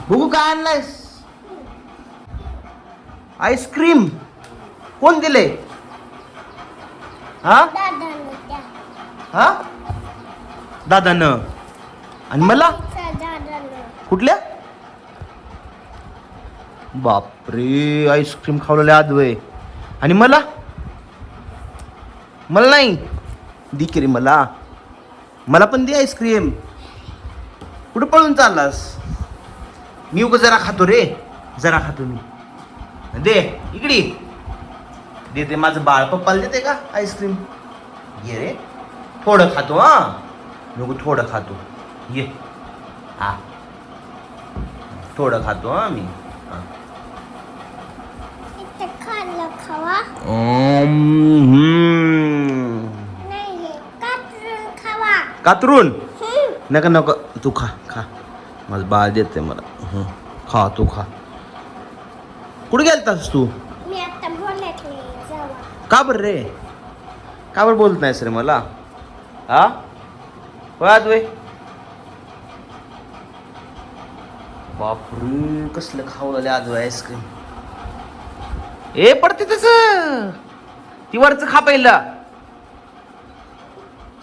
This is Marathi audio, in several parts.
बघू काय आणलायस? आईस्क्रीम कोण दिले? हा हा दादानं. आणि मला कुठल्या? बापरे, आईस्क्रीम खावलेले आदवय. आणि मला मला नाही दी की रे. मला पण दे आईस्क्रीम. कुठं पळून चाललास? मी उगा जरा खातो रे, जरा खातो मी. दे इकडे दे माझं बाळ. पप्पाला देते का आईस्क्रीम? ये रे, थोडं खातो. हा नको, थोडं खातो. ये हा, थोडं खातो हा मी. कातरून नका नको, तू खा खा. माझं बाळ देते मला. खा तू खा. कुठे गेलतास तू? का बरं रे? का बरं बोलत नाहीस रे मला? हा वे. बापरे, कसलं खावलं आज आईस्क्रीम. ए पडते तस, ती वरच खा पहिला.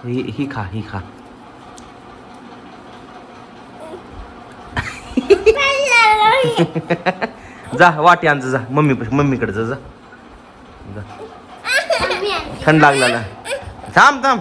ही खा, ही खा. जा वाटी आण जा, मम्मीकडे जा. थंड लागला. थांब थांब.